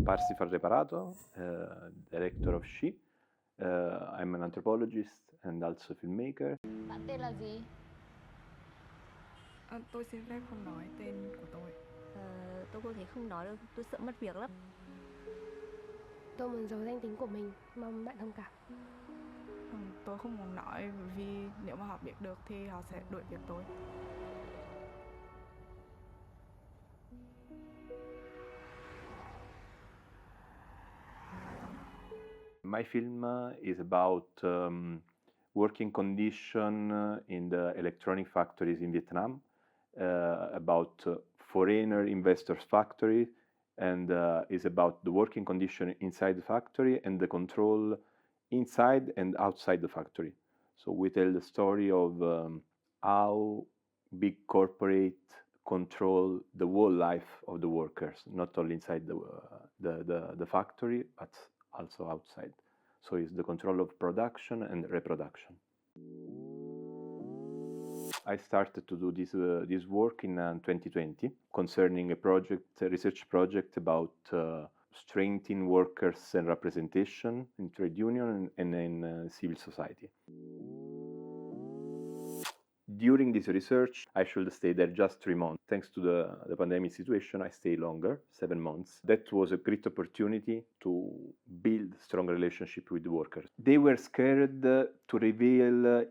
Parsifal Reparato, director of She. I'm an anthropologist and also filmmaker. Bạn tên là gì? Tôi xin phép không nói tên của tôi. Tôi có thể không nói đâu, tôi sợ mất việc lắm. Tôi muốn giấu danh tính của mình, mong bạn thông cảm. Tôi không muốn nói vì nếu mà họ biết được thì họ sẽ đuổi việc tôi. My film is about working condition in the electronic factories in Vietnam, about foreigner investors' factory, and is about the working condition inside the factory and the control inside and outside the factory. So we tell the story of how big corporate control the whole life of the workers, not only inside the factory, but also outside. So it's the control of production and reproduction. I started to do this work in 2020 concerning a research project about strengthening workers and representation in trade union and in civil society. During this research, I should stay there just 3 months. Thanks to the pandemic situation, I stayed longer, 7 months. That was a great opportunity to build strong relationship with the workers. They were scared to reveal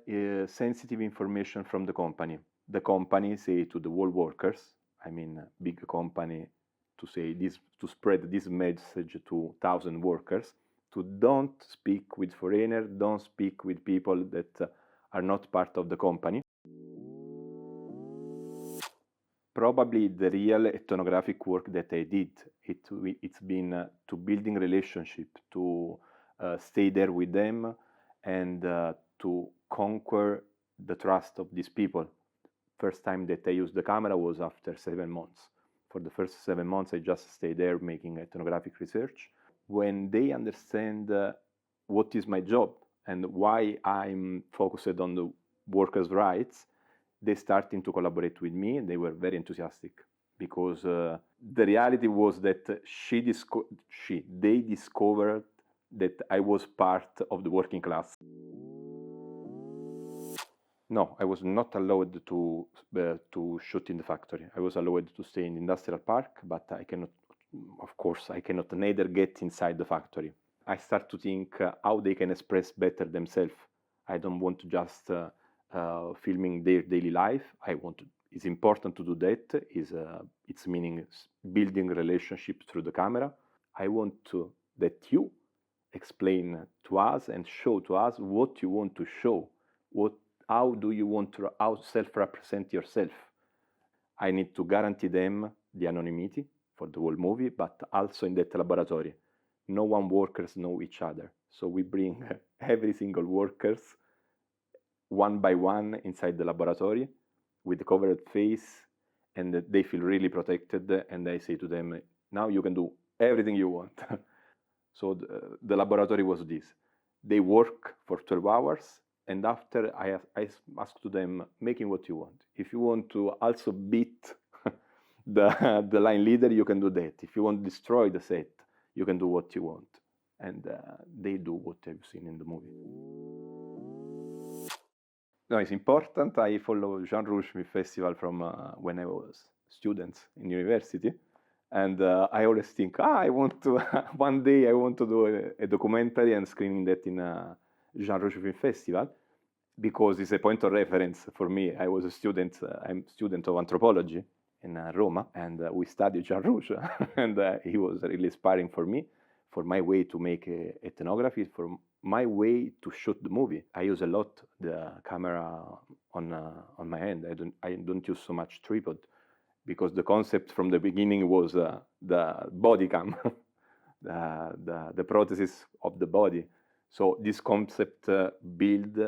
sensitive information from the company. The company say to the whole workers, I mean big company, to say this, to spread this message to 1,000 workers, to don't speak with foreigners, don't speak with people that are not part of the company. Probably the real ethnographic work that I did, it's been to building relationship, to stay there with them and to conquer the trust of these people. First time that I used the camera was after 7 months. For the first 7 months, I just stayed there making ethnographic research. When they understand what is my job and why I'm focused on the workers' rights, they started to collaborate with me, and they were very enthusiastic because the reality was that they discovered that I was part of the working class. No, I was not allowed to shoot in the factory. I was allowed to stay in the industrial park, but I cannot neither get inside the factory. I start to think how they can express better themselves. I don't want to just filming their daily life. It's important to do that. It's meaning building relationship through the camera. I want that you explain to us and show to us what you want to show. How do you want to self-represent yourself? I need to guarantee them the anonymity for the whole movie, but also in that laboratory. No one workers know each other. So we bring every single workers one by one inside the laboratory with the covered face, and they feel really protected, and I say to them, now you can do everything you want. So the laboratory was this. They work for 12 hours, and after I ask to them, making what you want. If you want to also beat the line leader, you can do that. If you want to destroy the set, you can do what you want. And they do what I've seen in the movie. No, it's important. I follow Jean Rouch Festival from when I was student in university. And I always think, I want to, one day I want to do a documentary and screening that in a Jean Rouch Festival, because it's a point of reference for me. I was a student, I'm a student of anthropology in Roma, and we studied Jean Rouch, and he was really inspiring for me, for my way to make ethnography, for my way to shoot the movie. I use a lot the camera on my hand. I don't use so much tripod, because the concept from the beginning was the body cam, the prosthesis of the body. So this concept build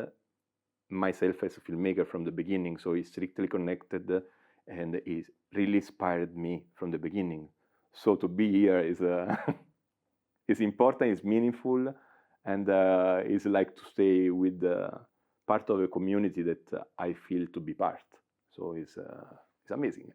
myself as a filmmaker from the beginning. So it's strictly connected, and it really inspired me from the beginning. So to be here is is important, it's meaningful, and it's like to stay with part of a community that I feel to be part. So it's amazing.